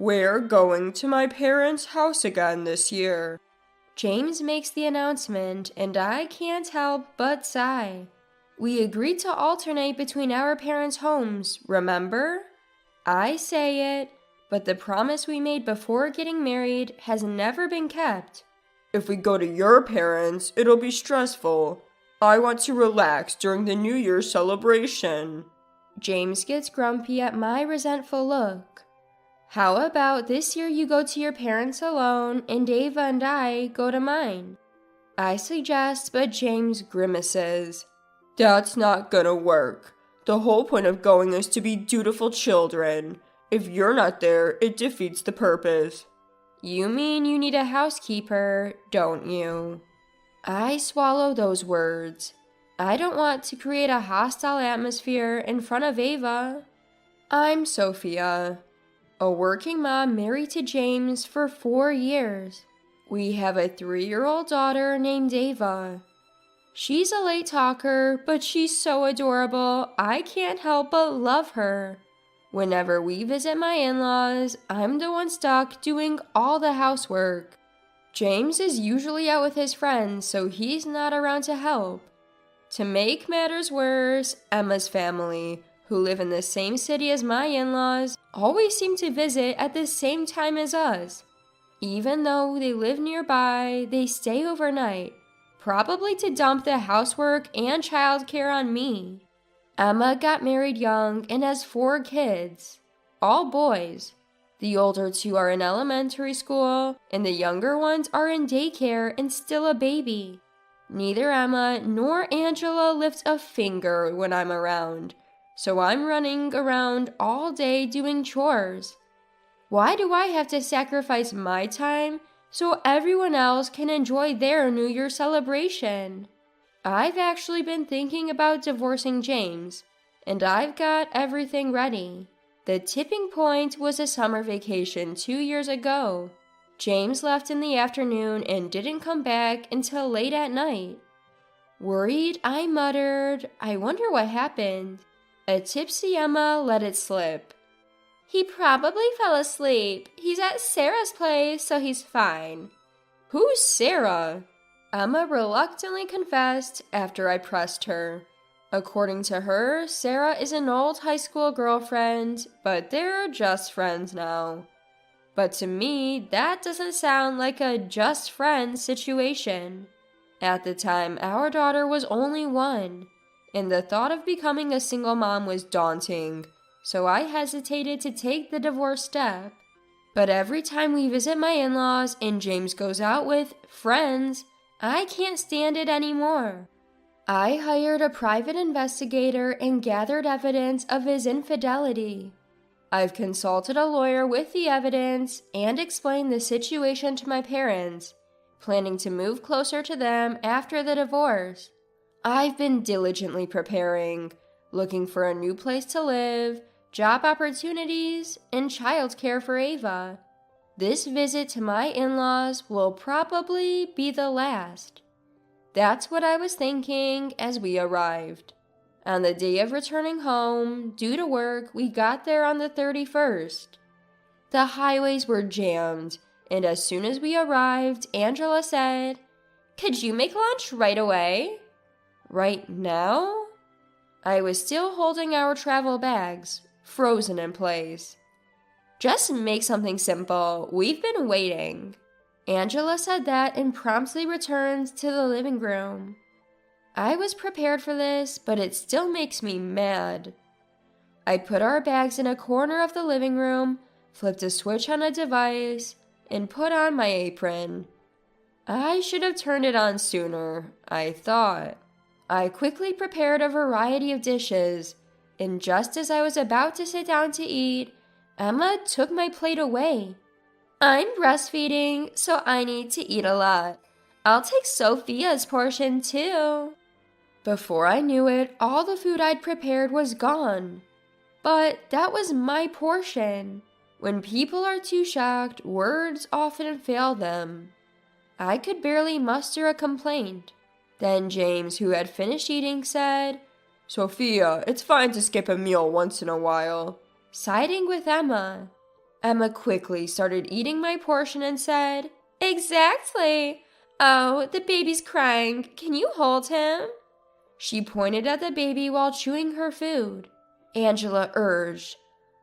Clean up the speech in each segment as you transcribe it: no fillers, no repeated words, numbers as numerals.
We're going to my parents' house again this year. James makes the announcement, and I can't help but sigh. We agreed to alternate between our parents' homes, remember? I say it, but the promise we made before getting married has never been kept. If we go to your parents, it'll be stressful. I want to relax during the New Year's celebration. James gets grumpy at my resentful look. How about this year you go to your parents alone and Ava and I go to mine? I suggest, but James grimaces. That's not gonna work. The whole point of going is to be dutiful children. If you're not there, it defeats the purpose. You mean you need a housekeeper, don't you? I swallow those words. I don't want to create a hostile atmosphere in front of Ava. I'm Sophia, a working mom married to James for 4 years. We have a 3-year-old daughter named Ava. She's a late talker, but she's so adorable, I can't help but love her. Whenever we visit my in-laws, I'm the one stuck doing all the housework. James is usually out with his friends, so he's not around to help. To make matters worse, Emma's family, who live in the same city as my in-laws, always seem to visit at the same time as us. Even though they live nearby, they stay overnight, probably to dump the housework and childcare on me. Emma got married young and has 4 kids, all boys. The older 2 are in elementary school, and the younger ones are in daycare and still a baby. Neither Emma nor Angela lift a finger when I'm around, so I'm running around all day doing chores. Why do I have to sacrifice my time so everyone else can enjoy their New Year celebration? I've actually been thinking about divorcing James, and I've got everything ready. The tipping point was a summer vacation 2 years ago. James left in the afternoon and didn't come back until late at night. Worried, I muttered, I wonder what happened. A tipsy Emma let it slip. He probably fell asleep. He's at Sarah's place, so he's fine. Who's Sarah? Emma reluctantly confessed after I pressed her. According to her, Sarah is an old high school girlfriend, but they're just friends now. But to me, that doesn't sound like a just friends situation. At the time, our daughter was only 1, and the thought of becoming a single mom was daunting, so I hesitated to take the divorce step. But every time we visit my in-laws and James goes out with friends, I can't stand it anymore. I hired a private investigator and gathered evidence of his infidelity. I've consulted a lawyer with the evidence and explained the situation to my parents, planning to move closer to them after the divorce. I've been diligently preparing, looking for a new place to live, job opportunities, and childcare for Ava. This visit to my in-laws will probably be the last. That's what I was thinking as we arrived. On the day of returning home, due to work, we got there on the 31st. The highways were jammed, and as soon as we arrived, Angela said, "Could you make lunch right away?" Right now? I was still holding our travel bags, frozen in place. "Just make something simple. We've been waiting." Angela said that and promptly returned to the living room. I was prepared for this, but it still makes me mad. I put our bags in a corner of the living room, flipped a switch on a device, and put on my apron. I should have turned it on sooner, I thought. I quickly prepared a variety of dishes, and just as I was about to sit down to eat, Emma took my plate away. "I'm breastfeeding, so I need to eat a lot. I'll take Sophia's portion too." Before I knew it, all the food I'd prepared was gone. But that was my portion. When people are too shocked, words often fail them. I could barely muster a complaint. Then James, who had finished eating, said, "Sophia, it's fine to skip a meal once in a while," siding with Emma. Emma quickly started eating my portion and said, "Exactly. Oh, the baby's crying. Can you hold him?" She pointed at the baby while chewing her food. Angela urged,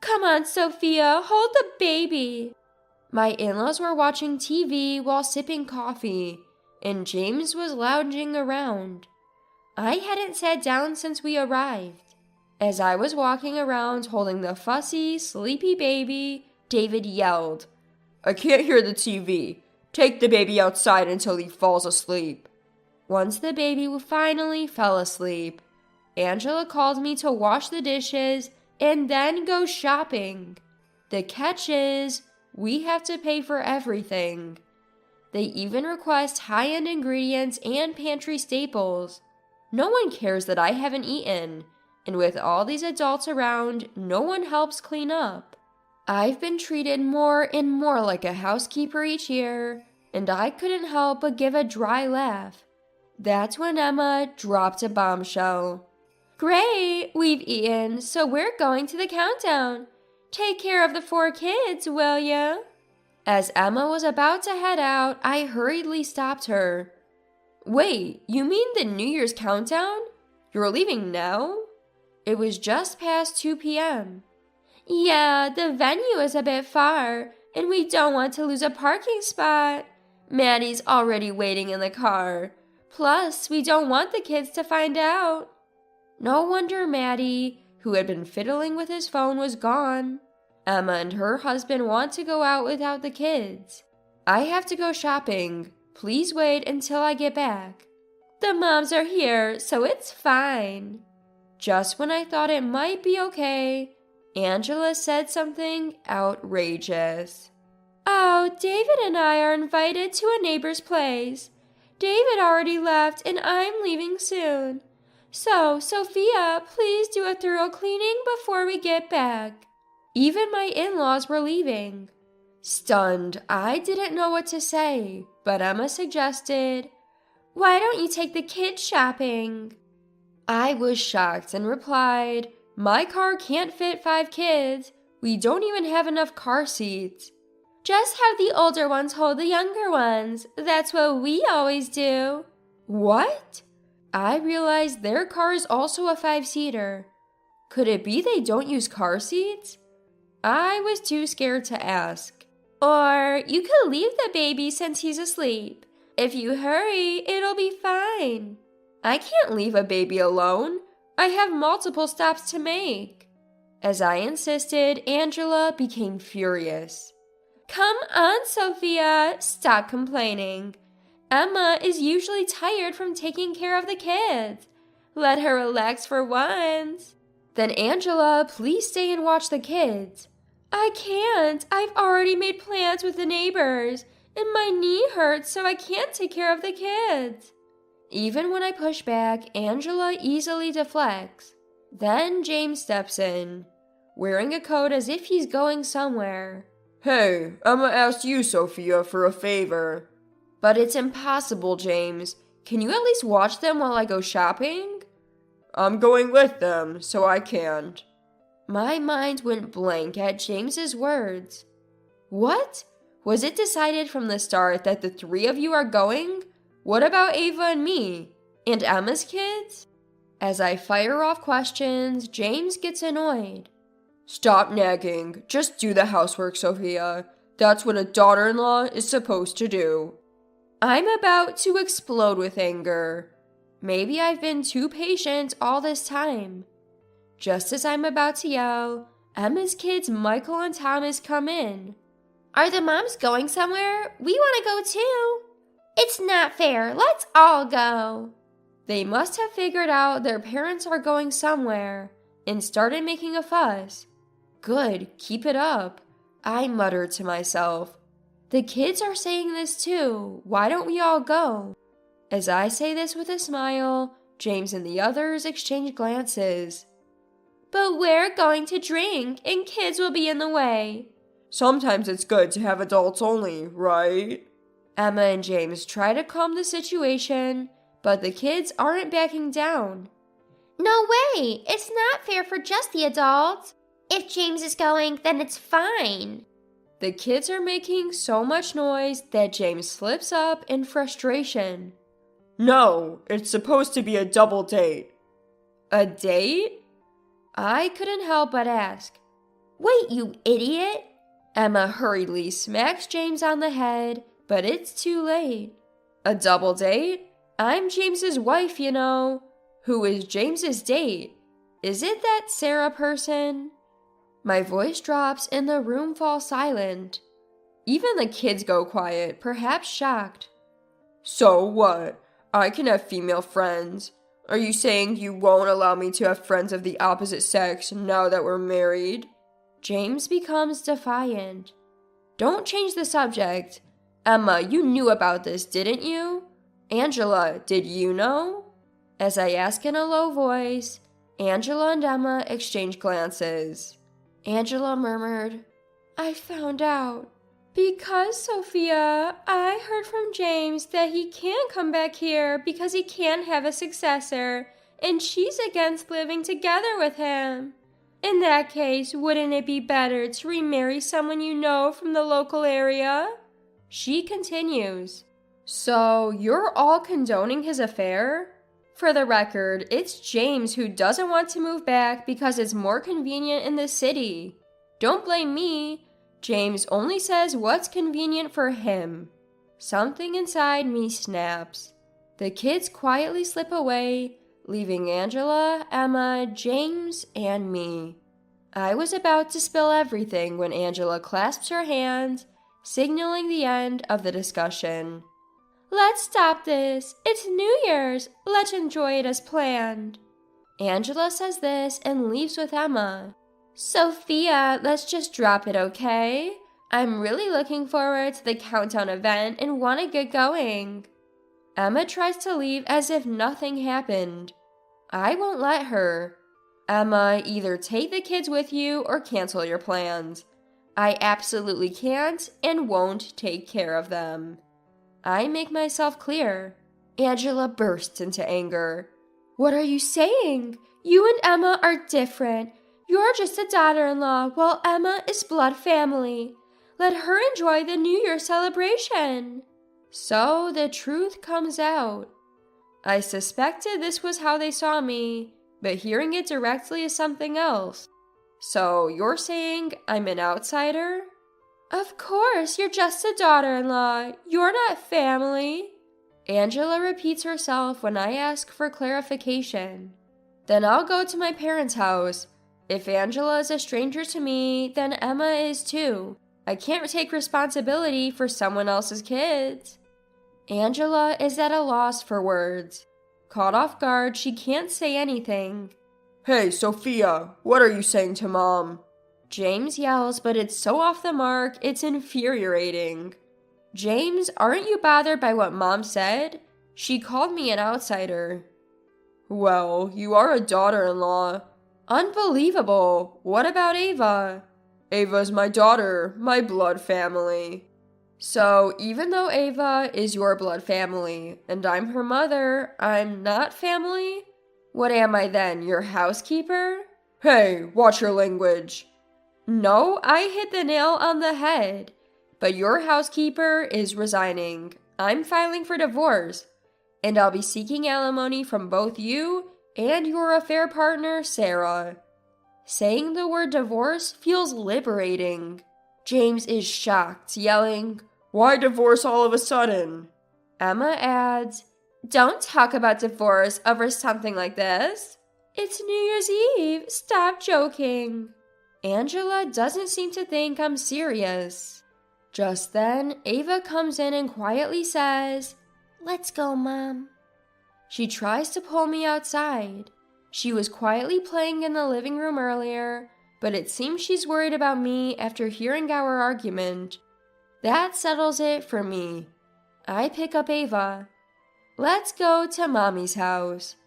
"Come on, Sophia, hold the baby." My in-laws were watching TV while sipping coffee, and James was lounging around. I hadn't sat down since we arrived. As I was walking around holding the fussy, sleepy baby, David yelled, "I can't hear the TV. Take the baby outside until he falls asleep." Once the baby finally fell asleep, Angela called me to wash the dishes and then go shopping. The catch is, we have to pay for everything. They even request high-end ingredients and pantry staples. No one cares that I haven't eaten, and with all these adults around, no one helps clean up. I've been treated more and more like a housekeeper each year, and I couldn't help but give a dry laugh. That's when Emma dropped a bombshell. "Great, we've eaten, so we're going to the countdown. Take care of the 4 kids, will ya?" As Emma was about to head out, I hurriedly stopped her. "Wait, you mean the New Year's countdown? You're leaving now?" It was just past 2 p.m. "Yeah, the venue is a bit far, and we don't want to lose a parking spot. Maddie's already waiting in the car. Plus, we don't want the kids to find out." No wonder Maddie, who had been fiddling with his phone, was gone. Emma and her husband want to go out without the kids. I have to go shopping. Please wait until I get back. "The moms are here, so it's fine." Just when I thought it might be okay, Angela said something outrageous. "Oh, David and I are invited to a neighbor's place. David already left and I'm leaving soon. So, Sophia, please do a thorough cleaning before we get back." Even my in-laws were leaving. Stunned, I didn't know what to say, but Emma suggested, "Why don't you take the kids shopping?" I was shocked and replied, "My car can't fit 5 kids. We don't even have enough car seats." "Just have the older ones hold the younger ones. That's what we always do." What? I realized their car is also a 5-seater. Could it be they don't use car seats? I was too scared to ask. "Or you could leave the baby since he's asleep. If you hurry, it'll be fine." I can't leave a baby alone. I have multiple stops to make. As I insisted, Angela became furious. "Come on, Sophia, stop complaining. Emma is usually tired from taking care of the kids. Let her relax for once." "Then Angela, please stay and watch the kids." "I can't. I've already made plans with the neighbors, and my knee hurts, so I can't take care of the kids." Even when I push back, Angela easily deflects. Then James steps in, wearing a coat as if he's going somewhere. "Hey, Emma asked you, Sophia, for a favor." "But it's impossible, James. Can you at least watch them while I go shopping?" "I'm going with them, so I can't." My mind went blank at James's words. What? Was it decided from the start that the 3 of you are going? What about Ava and me? And Emma's kids? As I fire off questions, James gets annoyed. "Stop nagging. Just do the housework, Sophia. That's what a daughter-in-law is supposed to do." I'm about to explode with anger. Maybe I've been too patient all this time. Just as I'm about to yell, Emma's kids Michael and Thomas come in. "Are the moms going somewhere? We want to go too." "It's not fair. Let's all go." They must have figured out their parents are going somewhere and started making a fuss. Good, keep it up, I muttered to myself. The kids are saying this too. Why don't we all go? As I say this with a smile, James and the others exchange glances. "But we're going to drink, and kids will be in the way." "Sometimes it's good to have adults only, right?" Emma and James try to calm the situation, but the kids aren't backing down. "No way! It's not fair for just the adults. If James is going, then it's fine." The kids are making so much noise that James slips up in frustration. No, it's supposed to be a double date. A date? I couldn't help but ask. Wait, you idiot! Emma hurriedly smacks James on the head, but it's too late. A double date? I'm James's wife, you know. Who is James's date? Is it that Sarah person? My voice drops and the room falls silent. Even the kids go quiet, perhaps shocked. So what? I can have female friends. Are you saying you won't allow me to have friends of the opposite sex now that we're married? James becomes defiant. Don't change the subject. Emma, you knew about this, didn't you? Angela, did you know? As I ask in a low voice, Angela and Emma exchange glances. Angela murmured, I found out. Because, Sophia, I heard from James that he can't come back here because he can't have a successor, and she's against living together with him. In that case, wouldn't it be better to remarry someone you know from the local area? She continues, So you're all condoning his affair? For the record, it's James who doesn't want to move back because it's more convenient in the city. Don't blame me. James only says what's convenient for him. Something inside me snaps. The kids quietly slip away, leaving Angela, Emma, James, and me. I was about to spill everything when Angela clasps her hand, signaling the end of the discussion. Let's stop this. It's New Year's. Let's enjoy it as planned. Angela says this and leaves with Emma. Sophia, let's just drop it, okay? I'm really looking forward to the countdown event and want to get going. Emma tries to leave as if nothing happened. I won't let her. Emma, either take the kids with you or cancel your plans. I absolutely can't and won't take care of them. I make myself clear. Angela bursts into anger. What are you saying? You and Emma are different. You're just a daughter-in-law, while Emma is blood family. Let her enjoy the New Year celebration. So the truth comes out. I suspected this was how they saw me, but hearing it directly is something else. So you're saying I'm an outsider? Of course, you're just a daughter-in-law. You're not family. Angela repeats herself when I ask for clarification. Then I'll go to my parents' house. If Angela is a stranger to me, then Emma is too. I can't take responsibility for someone else's kids. Angela is at a loss for words. Caught off guard, she can't say anything. Hey, Sophia, what are you saying to Mom? James yells, but it's so off the mark, it's infuriating. James, aren't you bothered by what Mom said? She called me an outsider. Well, you are a daughter-in-law. Unbelievable. What about Ava? Ava's my daughter, my blood family. So, even though Ava is your blood family, and I'm her mother, I'm not family? What am I then, your housekeeper? Hey, watch your language. No, I hit the nail on the head. But your housekeeper is resigning. I'm filing for divorce. And I'll be seeking alimony from both you and your affair partner, Sarah. Saying the word divorce feels liberating. James is shocked, yelling, Why divorce all of a sudden? Emma adds, Don't talk about divorce over something like this. It's New Year's Eve. Stop joking. Angela doesn't seem to think I'm serious. Just then, Ava comes in and quietly says, Let's go, Mom. She tries to pull me outside. She was quietly playing in the living room earlier, but it seems she's worried about me after hearing our argument. That settles it for me. I pick up Ava. Let's go to Mommy's house.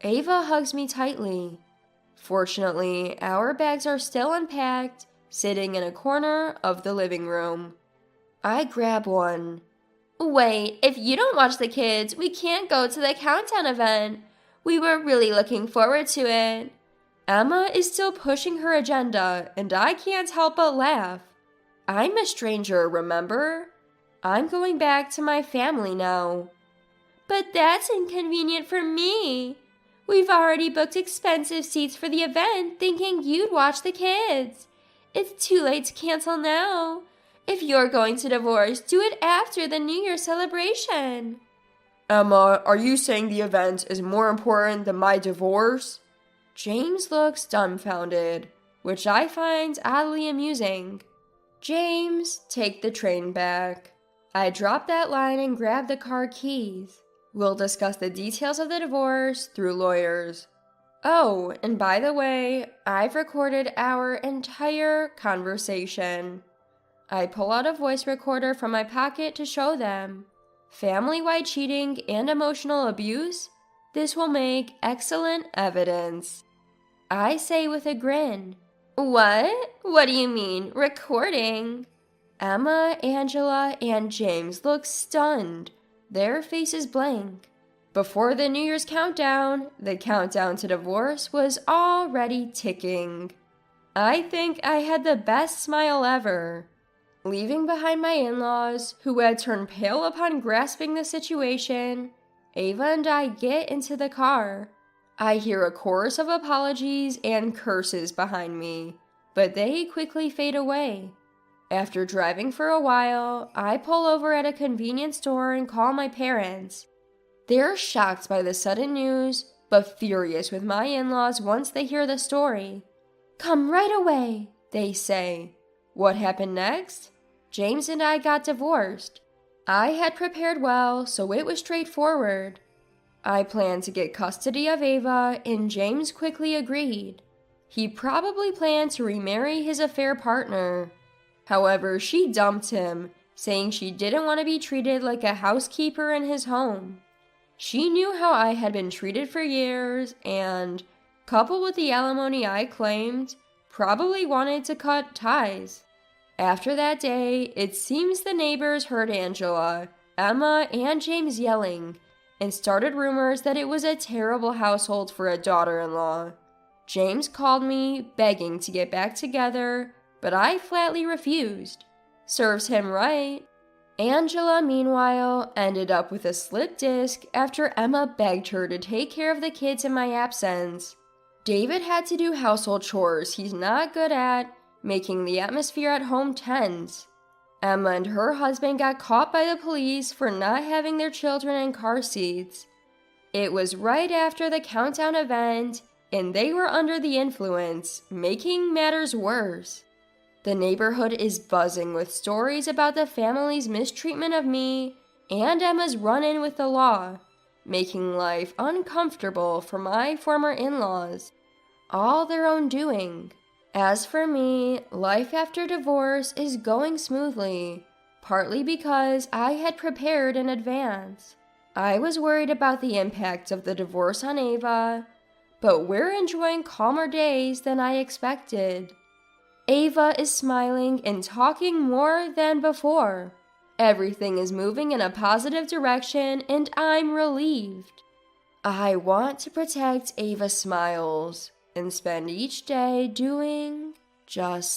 Ava hugs me tightly. Fortunately, our bags are still unpacked, sitting in a corner of the living room. I grab one. Wait, if you don't watch the kids, we can't go to the countdown event. We were really looking forward to it. Emma is still pushing her agenda, and I can't help but laugh. I'm a stranger, remember? I'm going back to my family now. But that's inconvenient for me. We've already booked expensive seats for the event thinking you'd watch the kids. It's too late to cancel now. If you're going to divorce, do it after the New Year celebration. Emma, are you saying the event is more important than my divorce? James looks dumbfounded, which I find oddly amusing. James, take the train back. I drop that line and grab the car keys. We'll discuss the details of the divorce through lawyers. Oh, and by the way, I've recorded our entire conversation. I pull out a voice recorder from my pocket to show them. Family-wide cheating and emotional abuse? This will make excellent evidence. I say with a grin. What? What do you mean, recording? Emma, Angela, and James look stunned. Their faces blank. Before the New Year's countdown, the countdown to divorce was already ticking. I think I had the best smile ever. Leaving behind my in-laws, who had turned pale upon grasping the situation, Ava and I get into the car. I hear a chorus of apologies and curses behind me, but they quickly fade away. After driving for a while, I pull over at a convenience store and call my parents. They're shocked by the sudden news, but furious with my in-laws once they hear the story. Come right away, they say. What happened next? James and I got divorced. I had prepared well, so it was straightforward. I planned to get custody of Ava, and James quickly agreed. He probably planned to remarry his affair partner. However, she dumped him, saying she didn't want to be treated like a housekeeper in his home. She knew how I had been treated for years and, coupled with the alimony I claimed, probably wanted to cut ties. After that day, it seems the neighbors heard Angela, Emma, and James yelling, and started rumors that it was a terrible household for a daughter-in-law. James called me, begging to get back together, but I flatly refused. Serves him right. Angela, meanwhile, ended up with a slip disc after Emma begged her to take care of the kids in my absence. David had to do household chores he's not good at, making the atmosphere at home tense. Emma and her husband got caught by the police for not having their children in car seats. It was right after the countdown event, and they were under the influence, making matters worse. The neighborhood is buzzing with stories about the family's mistreatment of me and Emma's run-in with the law, making life uncomfortable for my former in-laws. All their own doing. As for me, life after divorce is going smoothly, partly because I had prepared in advance. I was worried about the impact of the divorce on Ava, but we're enjoying calmer days than I expected. Ava is smiling and talking more than before. Everything is moving in a positive direction and I'm relieved. I want to protect Ava's smiles and spend each day doing just